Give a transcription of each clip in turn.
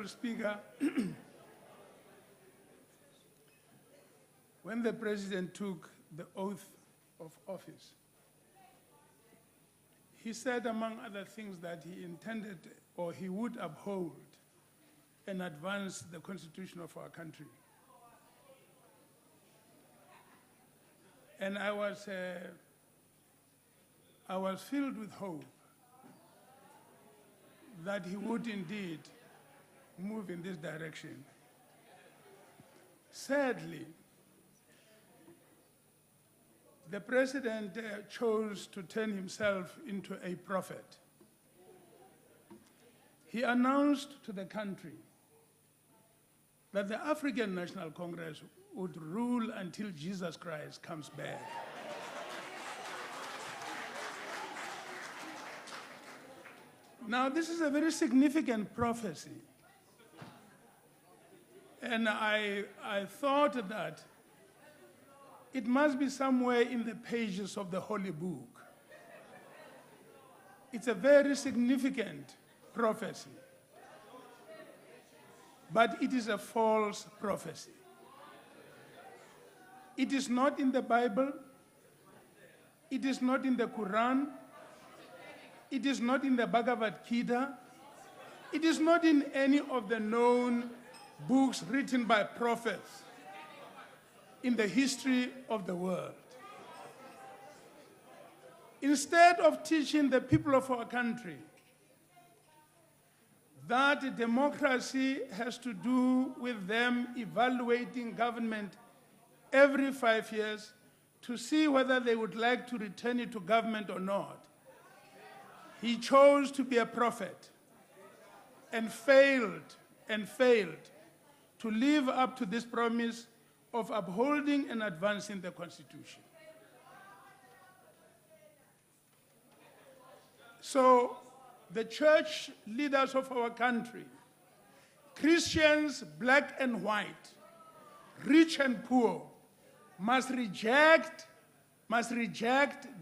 Honorable Speaker, when the President took the oath of office, he said, among other things, that he intended or he would uphold and advance the Constitution of our country. And I was filled with hope that he would indeed move in this direction. Sadly, the President chose to turn himself into a prophet. He announced to the country that the African National Congress would rule until Jesus Christ comes back. Now, this is a very significant prophecy. And I thought that it must be somewhere in the pages of the Holy Book. It's a very significant prophecy. But it is a false prophecy. It is not in the Bible. It is not in the Quran. It is not in the Bhagavad Gita. It is not in any of the known books written by prophets in the history of the world. Instead of teaching the people of our country that democracy has to do with them evaluating government every 5 years to see whether they would like to return it to government or not, he chose to be a prophet and failed to live up to this promise of upholding and advancing the Constitution. So the church leaders of our country, Christians, black and white, rich and poor, must reject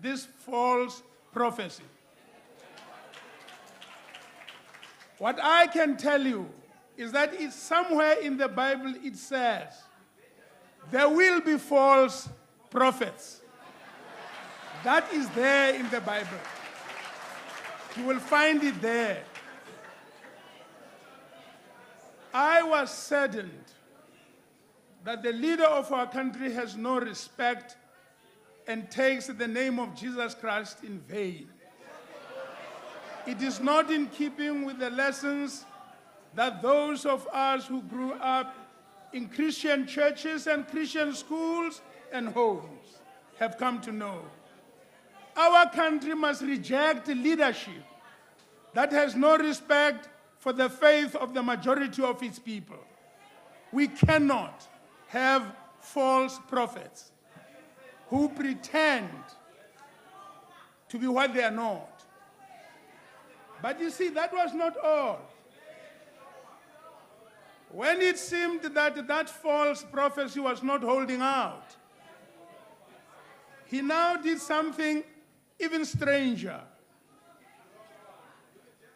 this false prophecy. What I can tell you is that it's somewhere in the Bible it says, there will be false prophets. That is there in the Bible. You will find it there. I was saddened that the leader of our country has no respect and takes the name of Jesus Christ in vain. It is not in keeping with the lessons that those of us who grew up in Christian churches and Christian schools and homes have come to know. Our country must reject leadership that has no respect for the faith of the majority of its people. We cannot have false prophets who pretend to be what they are not. But you see, that was not all. When it seemed that that false prophecy was not holding out, he now did something even stranger.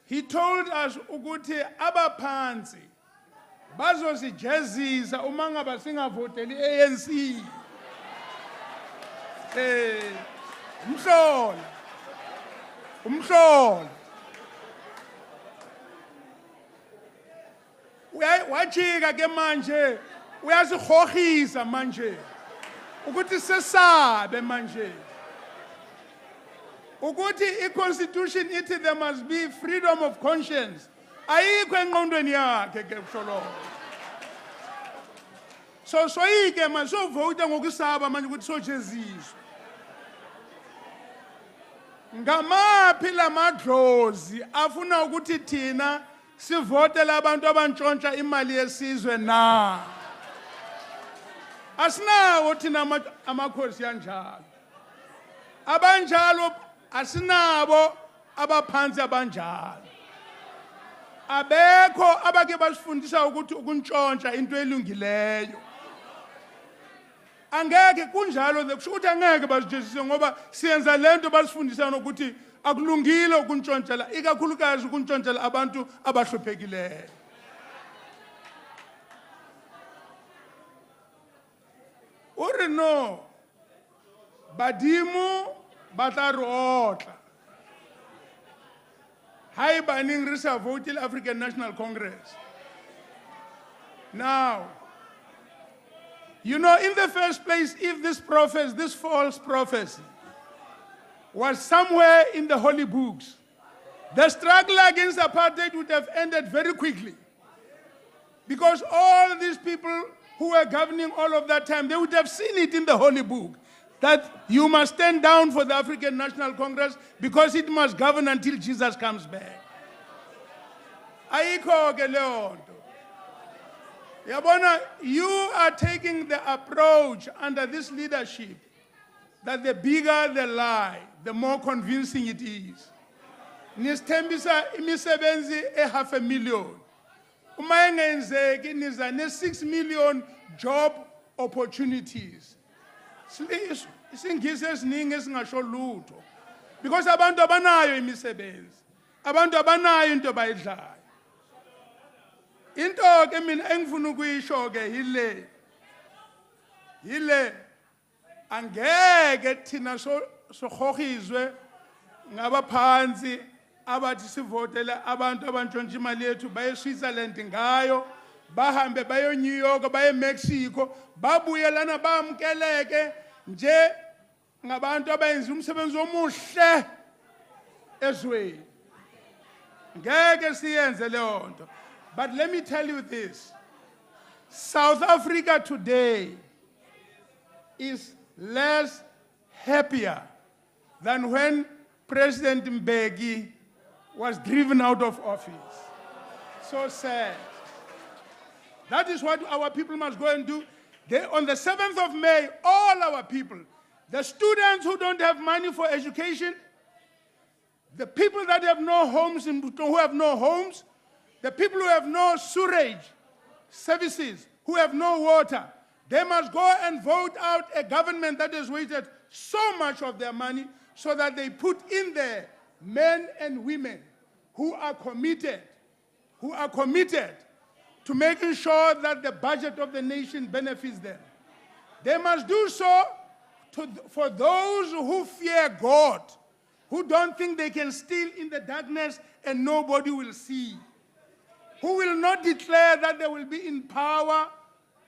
He told us ukuthi abaphansi bazosijezisa uma ngabe singavoteli ANC. Umhlola. Wajika ke manje uyasikhogisa manje ukuthi sesabe manje ukuthi iconstitution ithi there must be freedom of conscience ayikho engqondweni yakhe ke mhlolo soyike manje sovota ngokusaba manje ukuthi sojeziswa ngamaphi lamadlozi afuna ukuthi thina sivotela abantu abantshontsha imali yesizwe na asinawo thina amakhosi yanjalo abanjalo asinabo abaphansi abanjalo abekho abake basifundisa ukuthi ukuntshontsha into elungileyo angeke kunjalo kusho ukuthi angeke basijezise ngoba siyenza lento basifundisa ukuthi akulungile ukuntshontshela ikakhulukazi ukuntshontshela abantu abahluphekileyo Uri no, badimo batarotla. Hai baning risa vote African National Congress. Now, you know, in the first place, if this false prophecy was somewhere in the holy books, the struggle against apartheid would have ended very quickly. Because all these people who were governing all of that time, they would have seen it in the holy book, that you must stand down for the African National Congress because it must govern until Jesus comes back. Ayikho ke leyo nto. Yabona, you are taking the approach under this leadership that the bigger the lie, the more convincing it is. Nisithembisa imisebenzi e500,000. Uma engenzeki niza ne6 million job opportunities. Isingisi esiningi esingasho lutho. Because abantu abanayo imisebenzi. Abantu abanayo into bayidlayo. Into ke mina engifuna ukuyisho ke yile angeke thina sokhogizwe ngabaphansi abathi sivotela abantu abantshontsha imali yethu baye Switzerland ngayo, bahambe baye New York, baye Mexico, babuyelana bamkeleke nje ngabantu abayenza umsebenzi omuhle ezweni. Ngeke siyenze leyo nto. But let me tell you this. South Africa today is less happier than when President Mbeki was driven out of office. So sad. That is what our people must go and do. On the 7th of May, all our people, the students who don't have money for education, the people that have no homes, who have no homes, the people who have no sewerage services, who have no water, they must go and vote out a government that has wasted so much of their money so that they put in there men and women who are committed to making sure that the budget of the nation benefits them. They must do so for those who fear God, who don't think they can steal in the darkness and nobody will see, who will not declare that they will be in power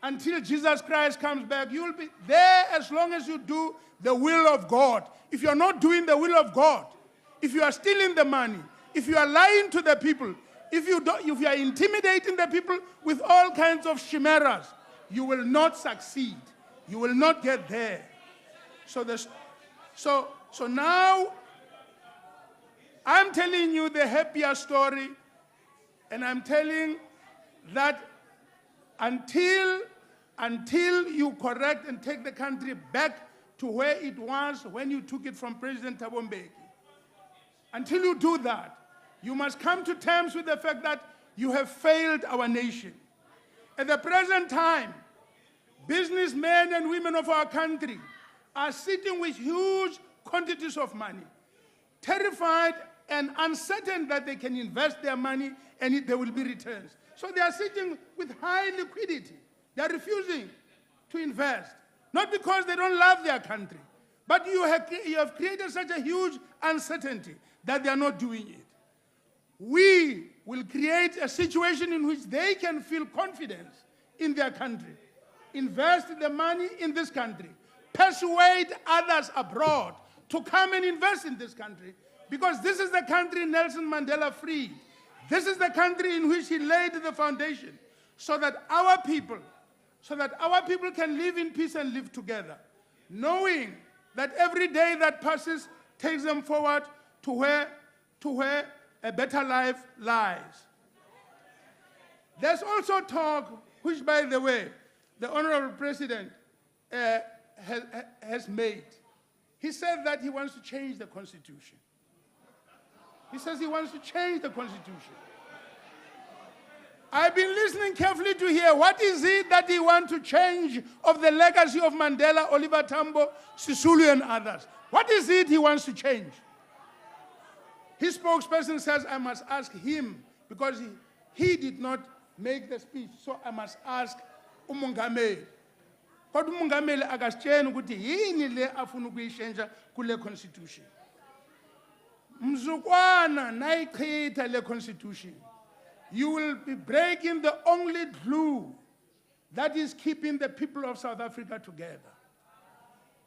until Jesus Christ comes back. You will be there as long as you do the will of God. If you are not doing the will of God, if you are stealing the money, if you are lying to the people, if you are intimidating the people with all kinds of chimeras, you will not succeed. You will not get there. So now I'm telling you the happier story, and I'm telling that until you correct and take the country back to where it was when you took it from President Thabo Mbeki, until you do that, you must come to terms with the fact that you have failed our nation. At the present time, businessmen and women of our country are sitting with huge quantities of money, terrified and uncertain that they can invest their money and there will be returns. So they are sitting with high liquidity. They are refusing to invest, not because they don't love their country, but you have created such a huge uncertainty that they are not doing it. We will create a situation in which they can feel confidence in their country, invest the money in this country, persuade others abroad to come and invest in this country, because this is the country Nelson Mandela freed. This is the country in which he laid the foundation so that our people can live in peace and live together, knowing that every day that passes takes them forward to where a better life lies. There's also talk, which, by the way, the Honorable President has made. He said that he wants to change the Constitution. He says he wants to change the Constitution. I've been listening carefully to hear what is it that he wants to change of the legacy of Mandela, Oliver Tambo, Sisulu, and others. What is it he wants to change? His spokesperson says I must ask him because he did not make the speech, so I must ask uMongameli. kodwa umongameli akasitsheni ukuthi yini le afuna ukuyishintsha kule constitution. Mzukwana nayichitha le constitution, you will be breaking the only glue that is keeping the people of South Africa together.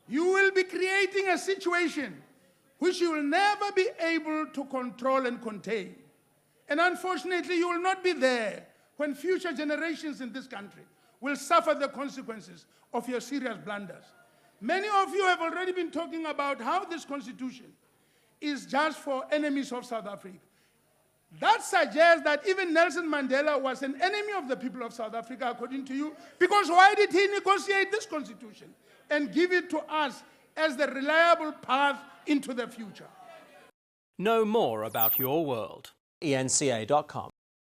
You will be creating a situation which you will never be able to control and contain. And unfortunately, you will not be there when future generations in this country will suffer the consequences of your serious blunders. Many of you have already been talking about how this constitution is just for enemies of South Africa. That suggests that even Nelson Mandela was an enemy of the people of South Africa, according to you, because why did he negotiate this constitution and give it to us as the reliable path into the future? Know more about your world. eNCA.com